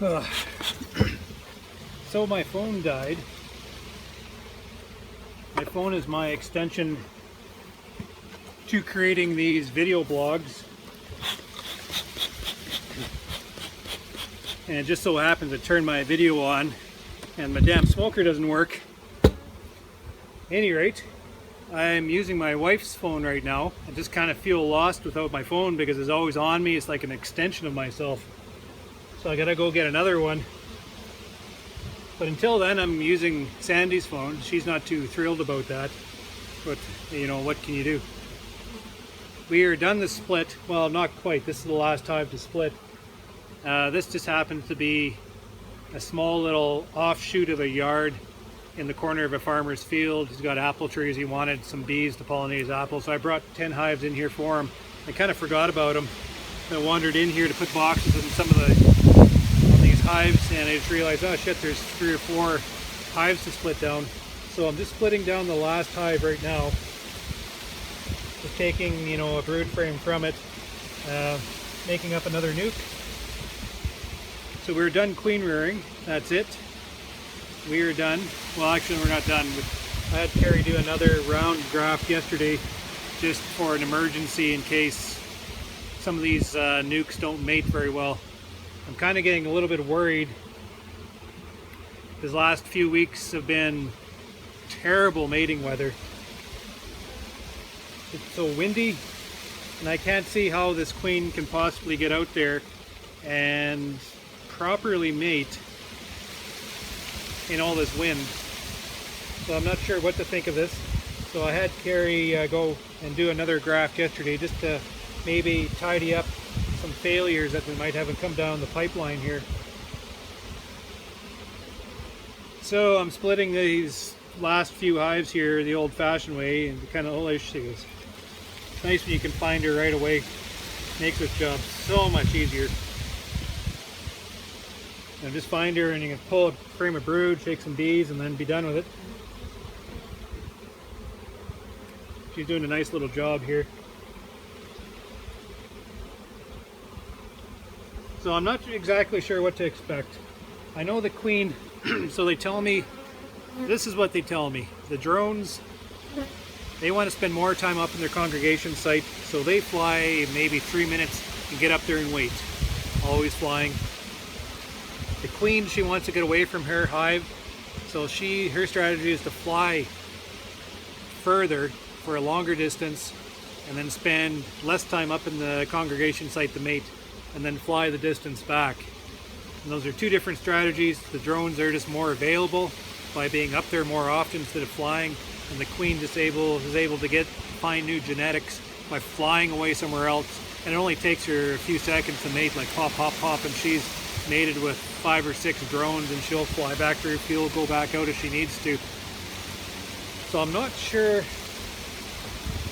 Ugh. So my phone died. My phone is my extension to creating these video blogs. And it just so happens to turn my video on and my damn smoker doesn't work. At any rate, I'm using my wife's phone right now. I just kind of feel lost without my phone because it's always on me. It's like an extension of myself. So I gotta go get another one. But until then, I'm using Sandy's phone. She's not too thrilled about that. But, you know, what can you do? We are done the split. Well, not quite. This is the last time to split. This just happens to be a small little offshoot of a yard in the corner of a farmer's field. He's got apple trees. He wanted some bees to pollinate his apples. So I brought 10 hives in here for him. I kind of forgot about them. I wandered in here to put boxes in some of these hives, and I just realized, oh shit, there's 3 or 4 hives to split down. So I'm just splitting down the last hive right now. Just taking, you know, a brood frame from it, making up another nuke. So we're done queen rearing. That's it. We are done. Well, actually, we're not done. I had Carrie do another round graft yesterday, just for an emergency in case some of these nukes don't mate very well. I'm kind of getting a little bit worried. These last few weeks have been terrible mating weather. It's so windy, and I can't see how this queen can possibly get out there and properly mate in all this wind. So I'm not sure what to think of this. So I had Carrie go and do another graft yesterday just to maybe tidy up some failures that we might have come down the pipeline here. So I'm splitting these last few hives here the old-fashioned way, and kind of Polish things. It's nice when you can find her right away. Makes this job so much easier. And just find her and you can pull a frame of brood, shake some bees, and then be done with it. She's doing a nice little job here. So I'm not exactly sure what to expect. I know the queen, so they tell me, this is what they tell me. The drones, they want to spend more time up in their congregation site, so they fly maybe 3 minutes and get up there and wait. Always flying. The queen, she wants to get away from her hive, so her strategy is to fly further for a longer distance and then spend less time up in the congregation site to mate, and then fly the distance back. And those are two different strategies. The drones are just more available by being up there more often instead of flying, and the queen is able to find new genetics by flying away somewhere else, and it only takes her a few seconds to mate, like pop, pop, pop, and she's mated with 5 or 6 drones, and she'll fly back to her field, go back out if she needs to. So I'm not sure,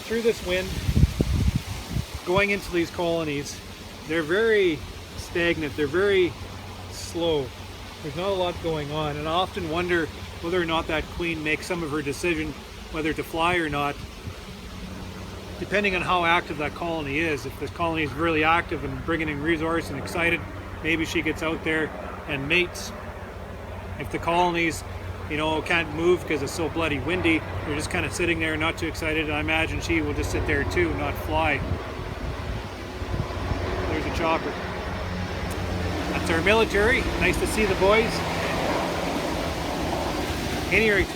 through this wind, going into these colonies, they're very stagnant, they're very slow. There's not a lot going on, and I often wonder whether or not that queen makes some of her decision whether to fly or not, depending on how active that colony is. If the colony is really active and bringing in resource and excited, maybe she gets out there and mates. If the colonies, you know, can't move because it's so bloody windy, they're just kind of sitting there, not too excited, I imagine she will just sit there too, not fly. There's a chopper. That's our military. Nice to see the boys. Anyway,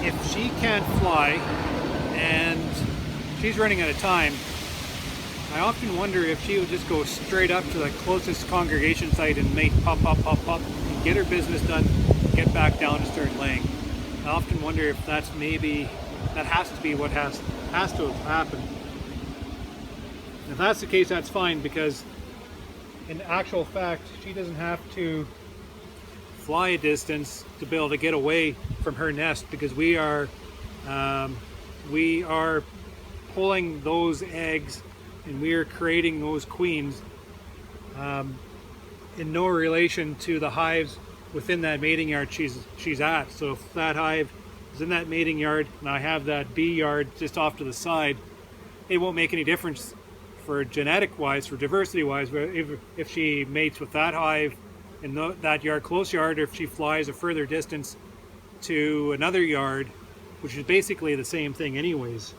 if she can't fly and she's running out of time, I often wonder if she would just go straight up to the closest congregation site and mate, pop, pop, pop, pop, and get her business done, get back down and start laying. I often wonder if that has to be what has to have happened. If that's the case, that's fine, because in actual fact, she doesn't have to fly a distance to be able to get away from her nest, because we are pulling those eggs and we are creating those queens in no relation to the hives within that mating yard she's at. So if that hive is in that mating yard and I have that bee yard just off to the side, it won't make any difference for genetic wise, for diversity wise. If she mates with that hive in that yard, close yard, or if she flies a further distance to another yard, which is basically the same thing anyways.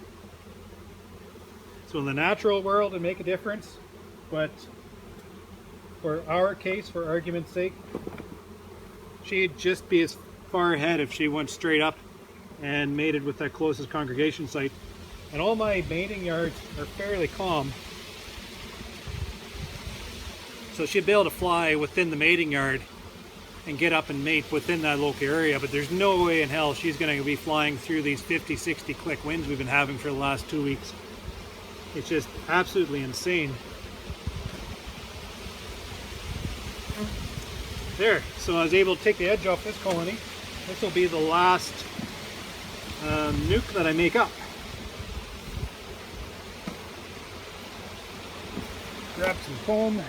So in the natural world it'd make a difference, but for our case, for argument's sake, she'd just be as far ahead if she went straight up and mated with that closest congregation site. And all my mating yards are fairly calm, so she'd be able to fly within the mating yard and get up and mate within that local area, but there's no way in hell she's going to be flying through these 50, 60 click winds we've been having for the last 2 weeks. It's just absolutely insane. There, so I was able to take the edge off this colony. This will be the last nuke that I make up. Grab some foam.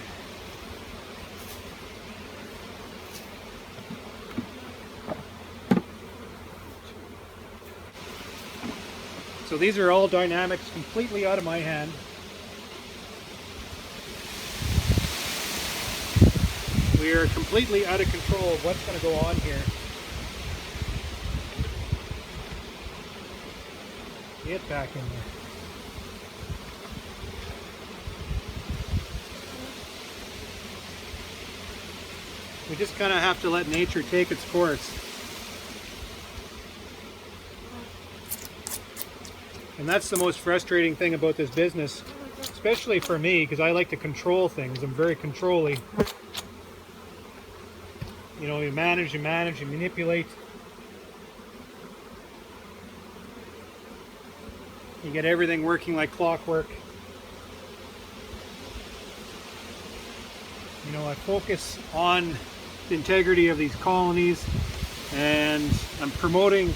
So these are all dynamics completely out of my hand. We are completely out of control of what's going to go on here. Get back in there. We just kind of have to let nature take its course. And that's the most frustrating thing about this business, especially for me, because I like to control things. I'm very controlling. You know, you manage, you manipulate. You get everything working like clockwork. You know, I focus on the integrity of these colonies, and I'm promoting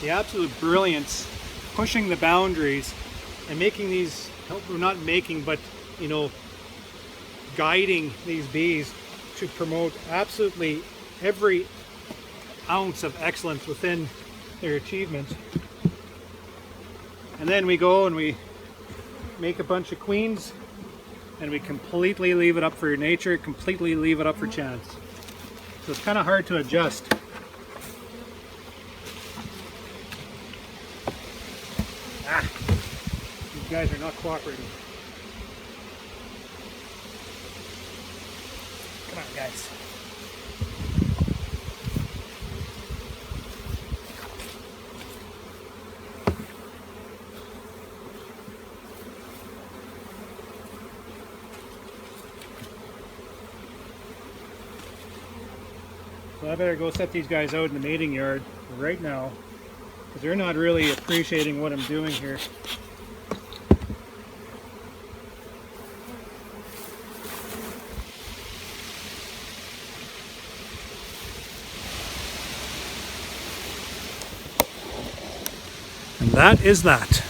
the absolute brilliance, pushing the boundaries, and making these, not making, but, you know, guiding these bees to promote absolutely every ounce of excellence within their achievements. And then we go and we make a bunch of queens, and we completely leave it up for nature, completely leave it up for chance. So it's kind of hard to adjust. These guys are not cooperating. Come on, guys. So I better go set these guys out in the mating yard right now, because they're not really appreciating what I'm doing here. And that is that.